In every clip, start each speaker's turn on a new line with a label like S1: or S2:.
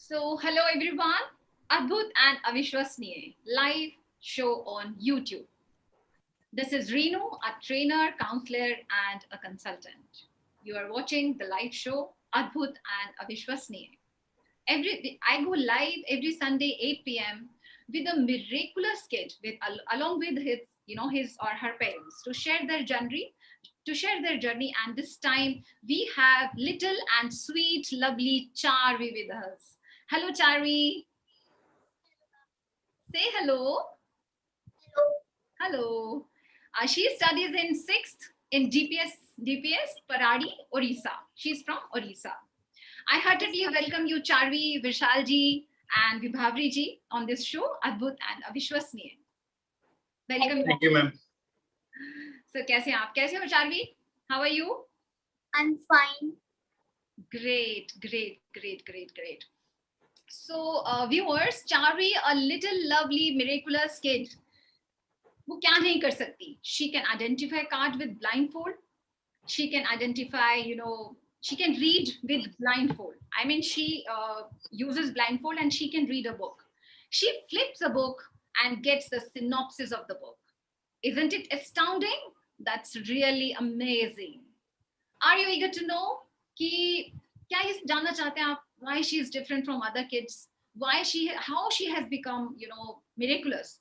S1: Hello everyone, Adbhut and Avishwasniye live show on YouTube. This is Renu, a trainer, counselor, and a consultant. You are watching the live show Adbhut and Avishwasniye. I go live every Sunday 8 p.m. with a miraculous kid along with his or her parents to share their journey. And this time we have little and sweet, lovely Charvi with us. Hello, Charvi. Say hello. Hello. She studies in 6th in DPS Paradi, Orissa. She's from Orissa. I heartily welcome you, Charvi, Vishalji, and Vibhavri on this show, Adbhut and Avishwasniye. Welcome.
S2: Thank you, ma'am.
S1: So, कैसे हैं आप? कैसे हो, Charvi? How are you?
S3: I'm fine.
S1: Great. So, viewers, Charvi, a little lovely, miraculous kid. वो क्या नहीं कर सकती? She can identify cards with blindfold. She can identify, she can read with blindfold. I mean, she uses blindfold and she can read a book. She flips a book and gets the synopsis of the book. Isn't it astounding? That's really amazing. Are you eager to know कि क्या ये जानना चाहते हैं आप why she is different from other kids? How she has become, miraculous?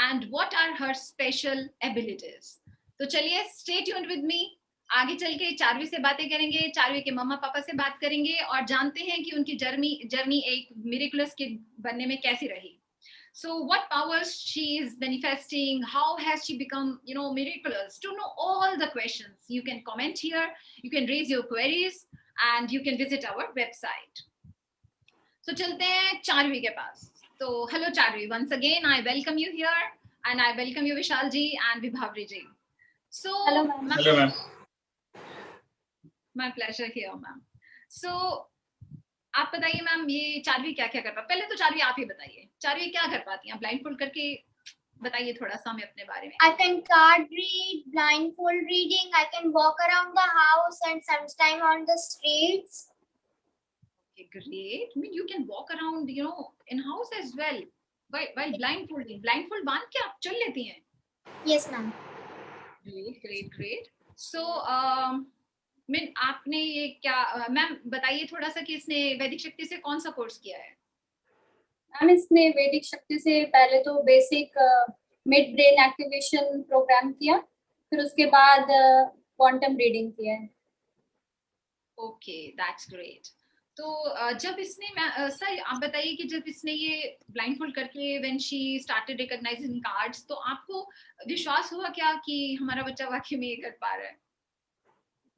S1: And what are her special abilities? तो चलिए, stay tuned with me. आगे चल के चारवी से बातें करेंगे, चारवी के मम्मा पापा से बात करेंगे और जानते हैं कि उनकी जर्नी एक मिरेकुलस किड बनने में कैसी रही. So what powers she is manifesting, how has she become, miraculous? To know all the questions, you can comment here, you can raise your queries, and you can visit our website. So चलते हैं चारवी के पास. So hello Charvi, once again I welcome you here and I welcome you Vishal ji and Vibhavri ji. So
S3: hello ma'am.
S2: Hello ma'am.
S1: My pleasure here ma'am. So आप बताइए ma'am, ये चारवी क्या क्या कर पाती? पहले तो चारवी आप ही बताइए, चारवी क्या कर पाती हैं? ब्लाइंडफोल्ड करके बताइए थोड़ा सा हमें अपने बारे में.
S3: I can card read, blindfold reading. I can walk around the house and sometimes on the streets.
S1: Okay, great. I mean, you can walk around, in house as well while blindfolding. Blindfold बांध के आप चल लेती हैं?
S3: Yes, ma'am.
S1: Great. So, ma'am आपने ये क्या, ma'am बताइए थोड़ा सा कि इसने वैदिक शक्ति से कौन सा कोर्स किया है?
S4: मैम इसने वैदिक शक्ति से पहले तो basic midbrain activation programme किया, फिर उसके बाद क्वांटम रीडिंग किया है.
S1: Okay, that's great. तो जब इसने सर आप बताइए कि जब इसने ये ब्लाइंडफोल्ड करके when she started recognising cards, तो आपको विश्वास हुआ क्या कि हमारा बच्चा वाकई में ये कर पा रहा है?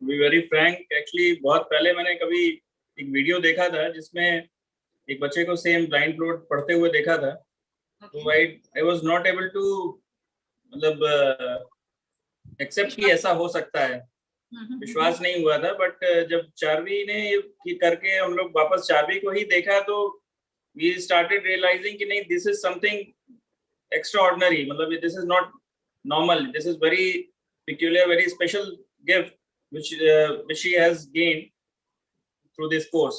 S2: To be very frank, actually बहुत पहले मैंने कभी एक वीडियो देखा था जिसमें एक बच्चे को सेम ब्लाइंडफोल्ड पढ़ते हुए देखा था. तो I was not able to मतलब एक्सेप्ट कि ऐसा हो सकता है. विश्वास नहीं हुआ था. बट जब चारवी ने ये करके हम लोग वापस चारवी को ही देखा तो we started realizing कि नहीं, this is something extraordinary. मतलब this is not normal. This is very peculiar, very special gift which she has gained through this course.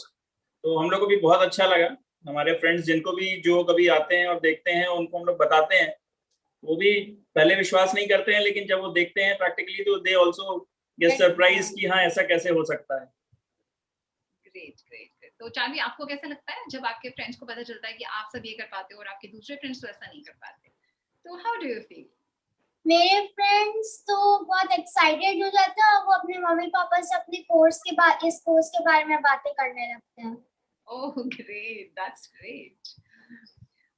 S2: तो हम लोग को भी बहुत अच्छा लगा. हमारे फ्रेंड्स जिनको भी जो कभी आते हैं और देखते हैं उनको हम लोग बताते हैं, वो भी पहले विश्वास नहीं करते हैं, लेकिन जब वो देखते हैं प्रैक्टिकली तो दे आल्सो गेट सरप्राइज कि हाँ ऐसा कैसे हो सकता है.
S1: ग्रेट. तो चारवी, आपको कैसा लगता है जब आपके फ्रेंड्स को पता चलता है कि आप सब ये कर पाते हो और आपके दूसरे फ्रेंड्स तो ऐसा नहीं कर पाते? तो हाउ डू यू फील?
S3: मेरे फ्रेंड्स तो बहुत एक्साइटेड हो जाते हैं और वो अपने मम्मी पापा से अपने इस कोर्स के बारे में बातें करने लगते हैं.
S1: Oh great, that's great.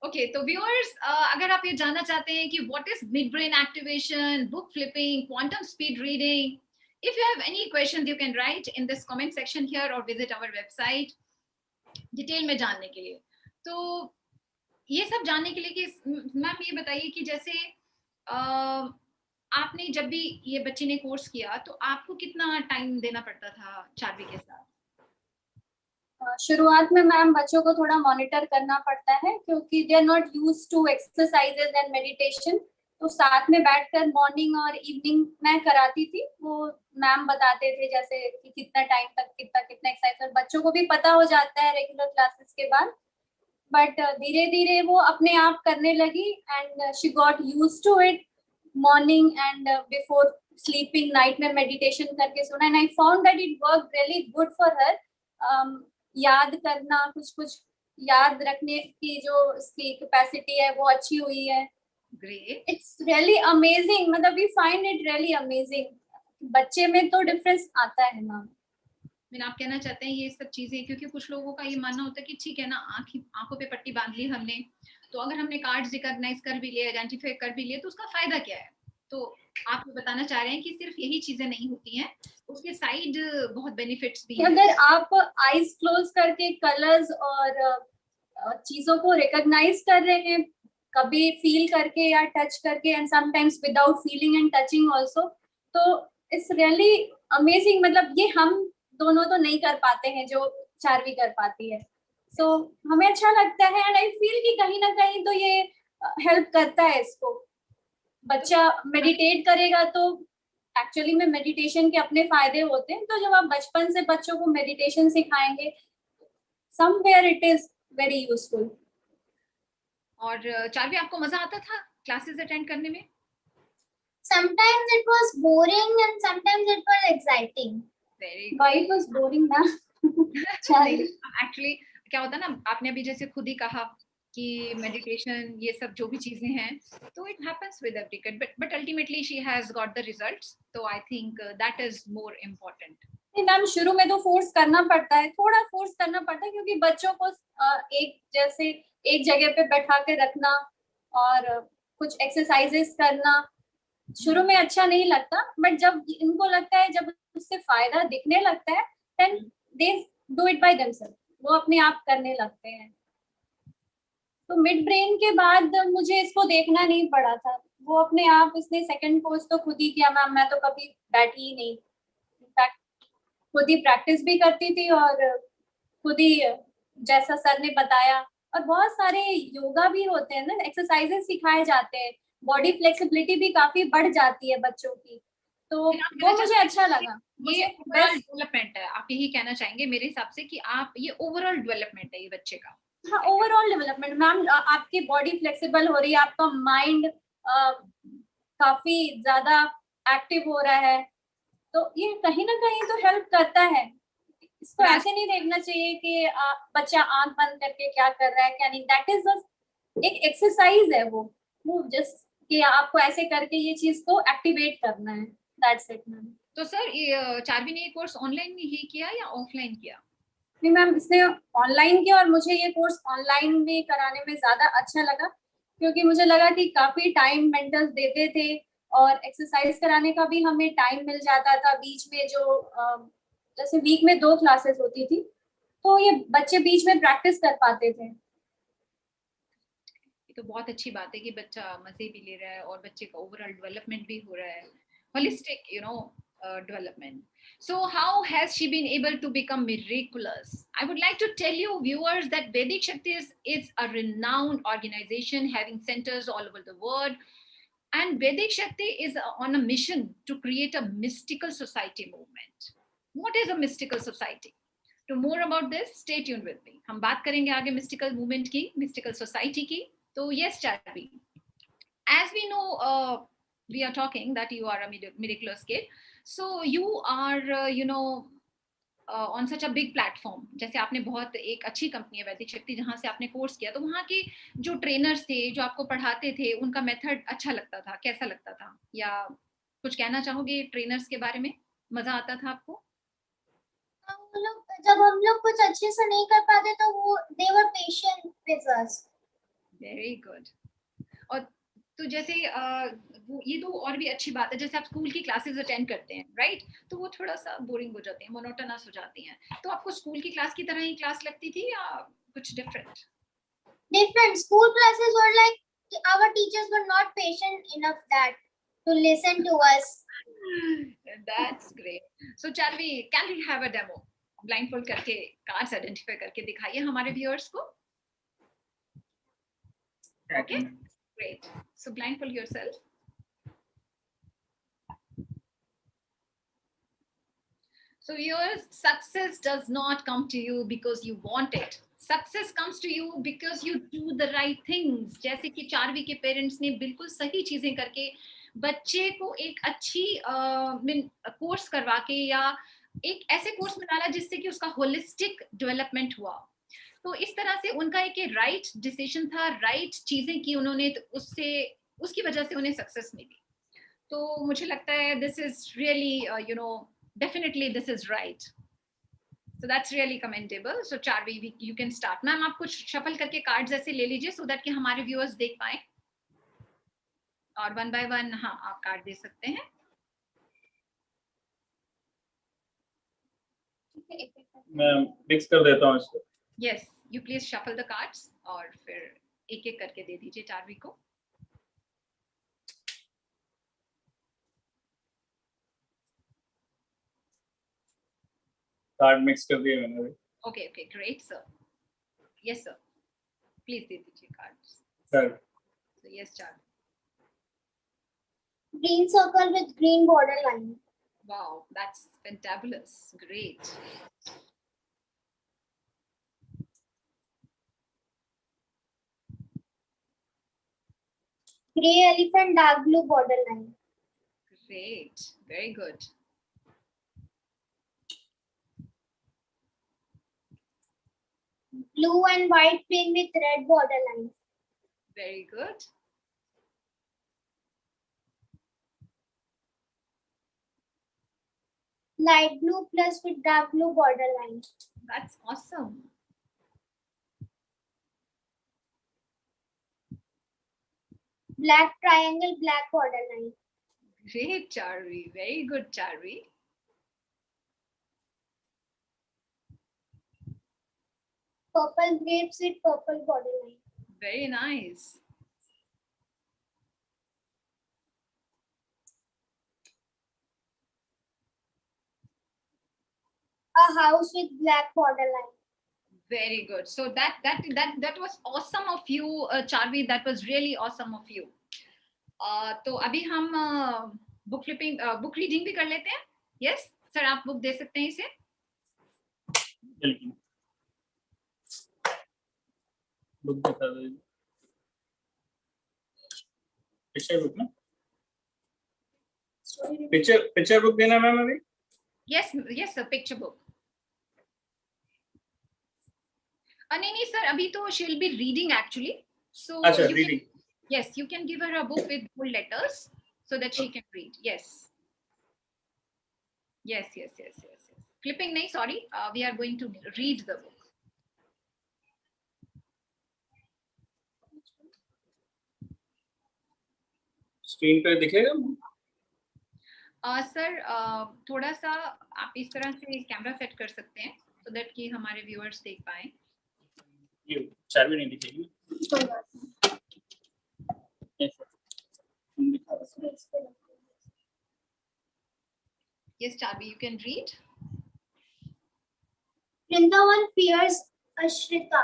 S1: Okay, तो व्यूअर्स, अगर आप ये जानना चाहते हैं कि what is mid brain activation, book flipping, quantum speed reading, if you have any questions you can write in this comment section here or visit our website detail में जानने के लिए. तो ये सब जानने के लिए कि मैम ये बताइए कि जैसे आपने जब भी ये बच्चे ने कोर्स किया तो आपको कितना टाइम देना पड़ता था चारवी के साथ?
S4: शुरुआत में मैम बच्चों को थोड़ा मॉनिटर करना पड़ता है क्योंकि they are not used to exercises and meditation. तो साथ में बैठकर मॉर्निंग और इवनिंग मैं कराती थी. वो मैम बताते थे जैसे कि कितना टाइम तक कितना एक्सरसाइज, और बच्चों को भी पता हो जाता है रेगुलर क्लासेस के बाद, बट धीरे धीरे वो अपने आप करने लगी and she got used to it. Morning and before sleeping night में मेडिटेशन करके सोना, and I found that it work really good for her. याद करना, कुछ कुछ याद रखने की जो इसकी कैपेसिटी है वो अच्छी हुई है।
S1: ग्रेट।
S4: इट्स रियली अमेजिंग, मतलब we find it really amazing. बच्चे में तो डिफरेंस आता है मैम।
S1: मैंने आप कहना चाहते हैं ये सब चीजें, क्योंकि कुछ लोगों का ये मानना होता है कि ठीक है ना, आंखों पे पट्टी बांध ली हमने, तो अगर हमने कार्ड्स रिकॉग्नाइज कर भी लिए, आइडेंटिफाई कर भी लिए, तो उसका फायदा क्या है? तो आप बताना चाह रहे हैं कि सिर्फ यही चीजें नहीं होती हैं, उसके साइड बहुत बेनिफिट्स भी हैं।
S4: अगर आप आईज क्लोज करके कलर्स और चीजों को रिकॉग्नाइज कर रहे हैं, कभी फील करके या टच करके, and sometimes without feeling and touching also, तो इट्स रियली अमेजिंग। मतलब ये हम दोनों तो नहीं कर पाते हैं जो चारवी कर पाती है, सो हमें अच्छा लगता है एंड आई फील कि कहीं ना कहीं तो ये हेल्प करता है इसको। बच्चा मेडिटेट करेगा तो एक्चुअली में मेडिटेशन के अपने फायदे होते हैं, तो जब आप बचपन से बच्चों को मेडिटेशन सिखाएंगे, somewhere it is very useful.
S1: और चारवी, आपको मजा आता था क्लासेस अटेंड करने में?
S3: Sometimes it was boring and sometimes it was exciting.
S1: Very
S4: Why it was boring ना?
S1: एक्चुअली क्या होता है ना, आपने अभी जैसे खुद ही कहा कि मेडिटेशन ये सब जो भी चीजें हैं, तो it happens with every kid, but ultimately she has got the results, तो I think that is more important.
S4: Ma'am शुरू में तो फोर्स करना पड़ता है, थोड़ा फोर्स करना पड़ता है, क्योंकि बच्चों को एक जैसे एक जगह पे बैठा के रखना और कुछ एक्सरसाइजेस करना शुरू में अच्छा नहीं लगता, बट जब इनको लगता है, जब उससे फायदा दिखने लगता है, then they do it by themself, वो अपने आप करने लगते हैं। तो मिड ब्रेन के बाद मुझे इसको देखना नहीं पड़ा था, वो अपने आप, इसने सेकंड कोर्स तो खुद ही किया मैम, मैं तो कभी बैठी ही नहीं। इनफैक्ट खुद ही प्रैक्टिस भी करती थी और खुद ही जैसा सर ने बताया, और बहुत सारे योगा भी होते हैं ना, एक्सरसाइजेस सिखाए जाते हैं, बॉडी फ्लेक्सिबिलिटी भी काफी बढ़ जाती है बच्चों की, तो वो मुझे अच्छा लगा।
S1: ये
S4: मुझे
S1: ओवरऑल डेवलपमेंट है, आप यही कहना चाहेंगे मेरे हिसाब से कि आप ये ओवरऑल डेवलपमेंट है ये बच्चे का?
S4: हाँ, ओवरऑल डेवलपमेंट मैम, आपकी बॉडी फ्लेक्सिबल हो रही है, आपका माइंड काफी ज्यादा एक्टिव हो रहा है, तो ये कहीं ना कहीं तो हेल्प करता है। इसको ऐसे नहीं देखना चाहिए कि बच्चा आंख बंद करके क्या कर रहा है क्या नहीं, दैट इज एक एक्सरसाइज है, वो जस्ट कि आपको ऐसे करके ये चीज को एक्टिवेट करना है, दैट्स इट मैम।
S1: तो सर ये चारवी ने ये कोर्स ऑनलाइन ही किया या ऑफलाइन किया?
S4: नहीं मैम, इसने ऑनलाइन किया, और मुझे ये कोर्स ऑनलाइन में कराने में ज्यादा अच्छा लगा, क्योंकि मुझे लगा कि काफी टाइम मेंटर्स देते थे और एक्सरसाइज कराने का भी हमें टाइम मिल जाता था बीच में, जो जैसे वीक में 2 क्लासेस होती थी, तो ये बच्चे बीच में प्रैक्टिस कर पाते थे।
S1: ये तो बहुत अच्छी बात है कि बच्चा मजे भी ले रहा है और बच्चे का ओवरऑल डेवलपमेंट भी हो रहा है, holistic development. So how has she been able to become miraculous? I would like to tell you viewers that Vedic Shakti is a renowned organization having centers all over the world, and Vedic Shakti is on a mission to create a mystical society movement. What is a mystical society? To more about this, stay tuned with me. हम बात करेंगे आगे mystical movement की, mystical society की। तो yes, Charvi, as we know, we are talking that you are a miraculous kid, so you are on such a big platform. जैसे आपने बहुत एक अच्छी कंपनी है वैदिक शक्ति, जहाँ से आपने कोर्स किया, तो वहाँ के जो ट्रेनर्स थे, जो आपको पढ़ाते थे, उनका मेथड अच्छा लगता था, कैसा लगता था, या कुछ कहना चाहोगे ट्रेनर्स के बारे में? मजा आता था आपको?
S3: जब हम लोग कुछ अच्छे से नहीं कर पाते तो वो they were patient with us.
S1: Very good. और तो जैसे ये तो और भी अच्छी बात है, जैसे आप स्कूल की क्लासेस अटेंड करते हैं, राइट, तो वो थोड़ा सा बोरिंग हो जाती हैं, मोनोटोनस हो जाती हैं, तो आपको स्कूल की क्लास की तरह ही क्लास लगती थी या कुछ different?
S3: Different school classes were like our teachers were not patient enough that to listen to us.
S1: That's great. So Charvi, can we have a demo? Blindfold करके कार्ड्स आइडेंटिफाई करके दिखाइए हमारे व्यूअर्स को। Okay, great. So blindfold yourself. So viewers, success does not come to you because you want it. Success comes to you because you do the right things. जैसे कि चारवी के parents ने बिल्कुल सही चीजें करके बच्चे को एक अच्छी कोर्स करवा के या एक ऐसे कोर्स में डाला जिससे कि उसका होलिस्टिक डेवलपमेंट हुआ. तो इस तरह से उनका एक राइट डिसीजन था, राइट चीजें की उन्होंने, तो उससे उसकी वजह से उन्हें सक्सेस मिली. तो मुझे लगता है this is really definitely this is right. So that's really commendable. So Charvi, you can start. Ma'am आप कुछ shuffle करके कार्ड्स ऐसे ले लीजिए so that कि हमारे व्यूअर्स देख पाए, और वन बाय वन हाँ आप कार्ड दे सकते हैं.
S2: मैं मिक्स कर देता हूँ इसको.
S1: Yes, you please shuffle the cards और फिर एक एक करके दे दीजिए चारवी को.
S2: कार्ड मिक्स कर दिए मैंने.
S1: Okay, great sir. Yes sir, please दे दीजिए cards.
S2: Sir
S1: So yes Charvi.
S3: Green circle with green border line.
S1: Wow, that's fantabulous. Great.
S3: Grey elephant, dark blue border line.
S1: Great, very good.
S3: Blue and white pin with red border line.
S1: Very good.
S3: Light blue plus with dark blue border line.
S1: That's awesome.
S3: Black triangle, black border line.
S1: Great, Charvi. Very good, Charvi.
S3: Purple grapes with purple border line.
S1: Very nice.
S3: A house with black border line.
S1: Very good. So that was awesome of you, Charvi. That was really awesome of you. तो अभी हम book flipping book reading भी कर लेते हैं. Yes sir, आप book दे सकते हैं इसे.
S2: बिल्कुल. बुक दिखा दीजिए. पिक्चर बुक ना, पिक्चर बुक देना मैम अभी.
S1: Yes sir, picture book. नहीं सर, अभी तो she will be reading actually. So
S2: अच्छा, reading.
S1: Yes, you can give her a book with bold letters so that she can read. Yes. Flipping, nahi, sorry. We are going to read the book.
S2: Screen पे दिखेगा.
S1: Sir थोड़ा सा आप इस तरह से camera set कर सकते हैं so that कि हमारे व्यूअर्स देख पाए.
S2: ये चारवी नहीं दिखेगी.
S1: Yes, Charvi, you can read.
S3: Vrindavan fears Arishta.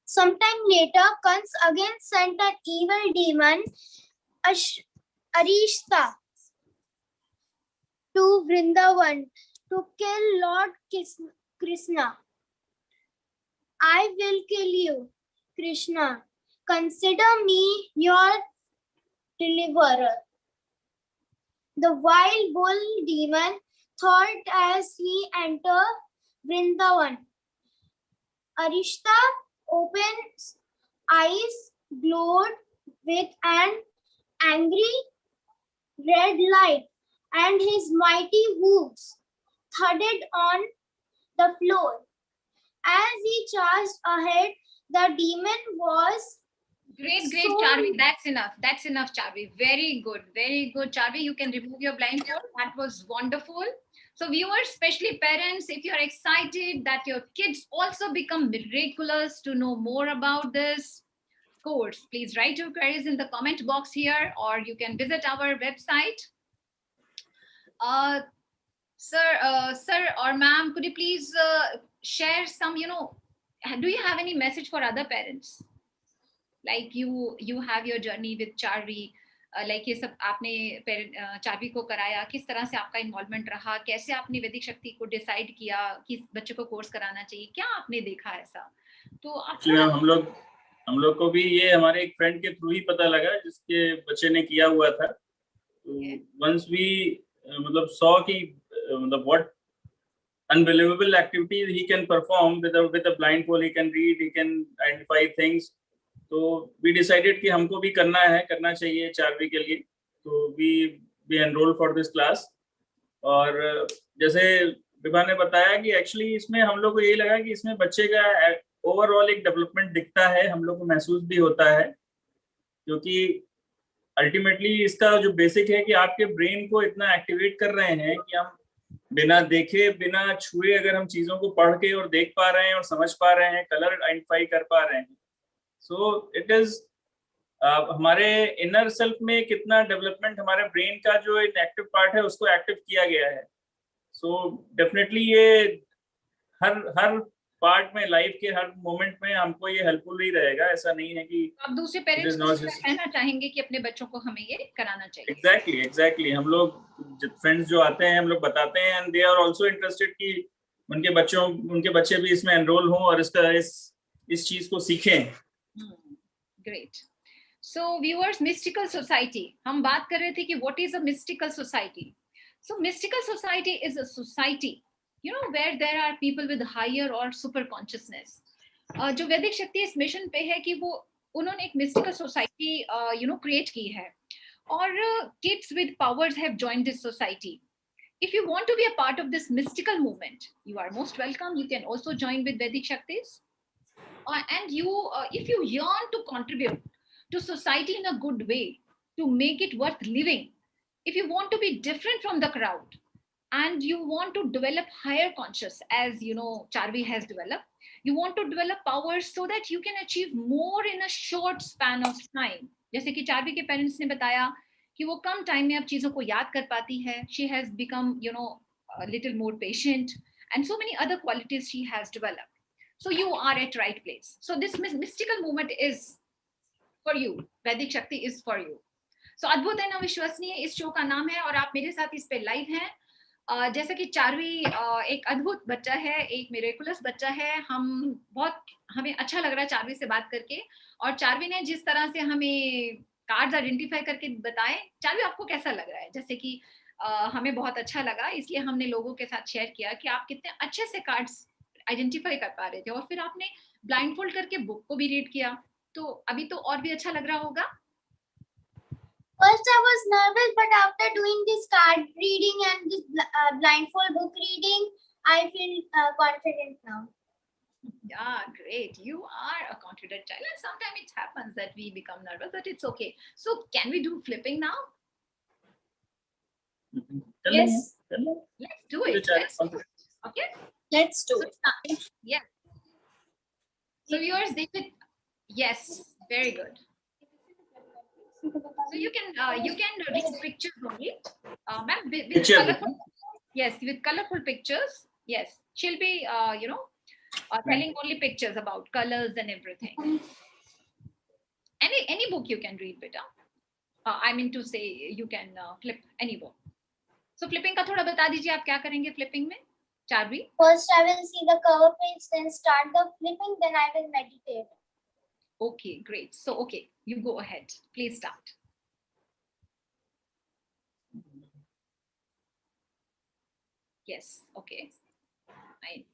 S3: Sometime later, Kans again sent an evil demon, Arishta, to Vrindavan to kill Lord Krishna. I will kill you, Krishna. Consider me your deliverer. The wild bull demon thought as he entered Vrindavan. Arishta opened eyes, glowed with an angry red light, and his mighty hooves thudded on the floor. As he charged ahead, the demon was
S1: Great,
S3: so...
S1: Charvi. That's enough, Charvi. Very good, Charvi. You can remove your blindfold. That was wonderful. So viewers, especially parents, if you're excited that your kids also become miraculous, to know more about this course, please write your queries in the comment box here, or you can visit our website. Sir or ma'am, could you please share some, do you have any message for other parents? Like you have your journey with Charvi. Like ये सब आपने चारवी को कराया, किस तरह से आपका involvement रहा, कैसे आपने वैदिक शक्ति को डिसाइड किया कि बच्चे को कोर्स कराना चाहिए, क्या आपने देखा ऐसा? तो आप
S2: हम लोग को भी ये हमारे एक फ्रेंड के थ्रू ही पता लगा जिसके बच्चे ने किया हुआ था। तो वंस वी मतलब सॉ कि मतलब what unbelievable activities he can perform with a blindfold, he can read, he can identify things. तो we decided कि हमको भी करना चाहिए चारवी के लिए। तो we enrolled for this class। और जैसे विभा ने बताया कि एक्चुअली इसमें हम लोग को यही लगा कि इसमें बच्चे का ओवरऑल एक डेवलपमेंट दिखता है, हम लोग को महसूस भी होता है, क्योंकि अल्टीमेटली इसका जो बेसिक है कि आपके ब्रेन को इतना एक्टिवेट कर रहे हैं कि हम बिना देखे बिना छुए अगर हम चीजों को पढ़ के और देख पा रहे हैं और समझ पा रहे हैं, कलर आइडेंटिफाई कर पा रहे हैं। सो इट इज हमारे इनर सेल्फ में कितना डेवलपमेंट हमारे ब्रेन का जो एक्टिव पार्ट है उसको एक्टिव किया गया है। सो डेफिनेटली ये हर पार्ट में, लाइफ के हर मोमेंट में हमको ये हेल्पफुल ही रहेगा। ऐसा नहीं है कि
S1: आप दूसरे पेरेंट्स को कहना चाहेंगे कि अपने बच्चों को हमें ये कराना चाहिए।
S2: एग्जैक्टली हम लोग फ्रेंड्स जो आते हैं हम लोग बताते हैं, and they are also interested कि उनके बच्चे भी इसमें एनरोल हों और इस चीज को सीखें।
S1: Great. So viewers, mystical society, हम बात कर रहे थे कि what is a mystical society. So mystical society is a society where there are people with higher or super consciousness। जो वैदिक शक्ति इस मिशन पे है कि वो उन्होंने एक मिस्टिकल सोसाइटी क्रिएट की है, और kids with powers have joined this society। If you want to be a part of this mystical movement, you are most welcome. You can also join with Vedic Shaktis, and if you yearn to contribute to society in a good way, to make it worth living, if you want to be different from the crowd, and you want to develop higher conscious, as Charvi has developed, you want to develop powers so that you can achieve more in a short span of time। जैसे कि चारवी के parents ने बताया कि वो कम time में अब चीजों को याद कर पाती है। she has become a little more patient, and so many other qualities she has developed। so you are at right place। so this mystical movement is for you, Vedic Shakti is for you। so अद्भुत है ना, विश्वसनीय इस show का नाम है, और आप मेरे साथ इस पे लाइव हैं। जैसा कि चारवी एक अद्भुत बच्चा है, एक मिरेकुलस बच्चा है। हमें अच्छा लग रहा है चारवी से बात करके, और चारवी ने जिस तरह से हमें कार्ड्स आइडेंटिफाई करके बताए, चारवी आपको कैसा लग रहा है? जैसे कि हमें बहुत अच्छा लगा, इसलिए हमने लोगों के साथ शेयर किया कि आप कितने अच्छे से कार्ड्स आइडेंटिफाई कर पा रहे थे, और फिर आपने ब्लाइंडफोल्ड करके बुक को भी रीड किया, तो अभी तो और भी अच्छा लग रहा होगा।
S3: First I was nervous, but after doing this card reading and this blindfold book reading, I feel confident now.
S1: Yeah, great. You are a confident child, and sometimes it happens that we become nervous, but it's okay। so can we do flipping now?
S4: Yes,
S1: let's do it। Okay,
S4: let's do it।
S1: Yeah, so viewers, David, yes, very good। so you can read pictures only, ma'am, with colorful, yes, with colorful pictures। yes, she'll be telling only pictures about colors and everything। any book you can read, beta। I mean to say you can flip any book। so flipping का थोड़ा बता दीजिए, आप क्या करेंगे flipping में, चारवी?
S3: First I will see the cover page, then start the flipping, then I will meditate।
S1: Okay, great। so okay, you go ahead, please start। yes, okay, fine।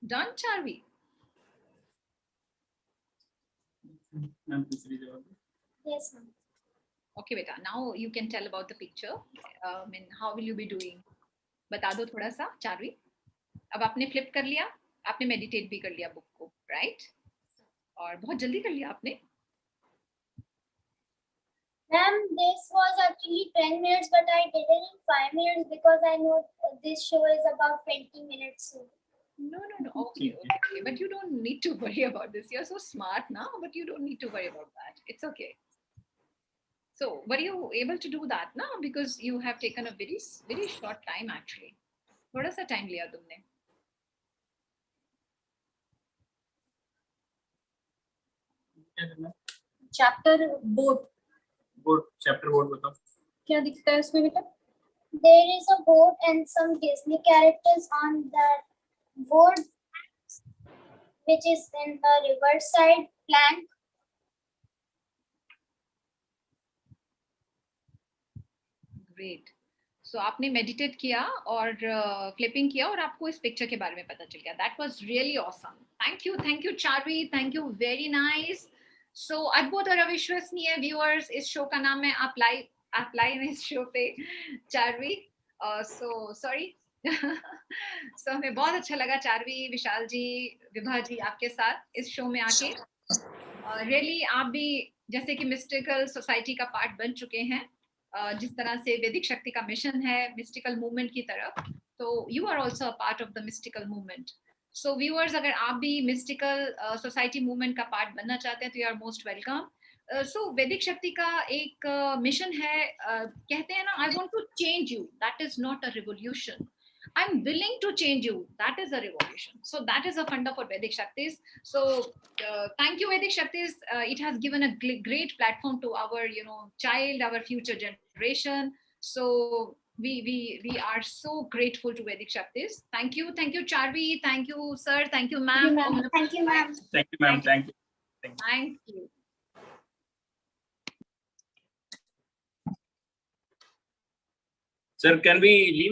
S1: Done, Charvi?
S2: Ma'am दूसरी जवाब
S3: Yes, ma'am.
S1: Okay, beta. Now you can tell about the picture. And how will you be doing? बता दो थोड़ा सा, चारवी. अब आपने flip कर लिया, आपने मेडिटेट भी कर लिया बुक को, राइट? और बहुत जल्दी कर लिया आपने.
S3: Ma'am, this was actually 10 minutes, but I did it in 5 minutes because I know this show is about 20 minutes. So.
S1: No. Okay. But you don't need to worry about this. You're so smart now, but you don't need to worry about that. It's okay. So, were you able to do that now? Because you have taken a very short time actually. थोड़ा सा time लिया तुमने.
S2: क्या करना
S4: chapter boat
S2: board chapter board बताओ
S4: क्या दिखता है उसमें बेटा?
S3: There is a boat and some Disney characters on that board, which is in a riverside plank.
S1: Great. So आपने मेडिटेट किया और फ्लिपिंग किया और आपको इस पिक्चर के बारे में पता चल गया. That was really awesome. Thank you, Charvi. Thank you, very nice. So अद्भुत और अविश्वसनीय viewers, इस शो का नाम है आप लाइव इस शो पे चारवी. So sorry. So हमें बहुत अच्छा लगा चारवी, विशाल जी, विभा जी आपके साथ इस शो में आके. Really आप भी जैसे कि मिस्टिकल सोसाइटी का पार्ट बन चुके हैं. जिस तरह से वैदिक शक्ति का मिशन है मिस्टिकल मूवमेंट की तरफ, तो you are also a part of the mystical movement. So viewers, अगर आप भी मिस्टिकल सोसाइटी मूवमेंट का पार्ट बनना चाहते हैं तो you are most welcome. So Vaidik Shakti का एक मिशन है, कहते हैं ना, I want to change you. That is not a revolution. I'm willing to change you. That is a revolution. So that is a funda for Vedic Shaktis. So thank you, Vedic Shaktis. It has given a great platform to our, child, our future generation. So we are so grateful to Vedic Shaktis. Thank you, Charvi. Thank you, sir. Thank you, ma'am.
S3: Thank you, ma'am.
S2: Thank you, ma'am. Thank you.
S1: Thank you.
S2: Sir, can we leave?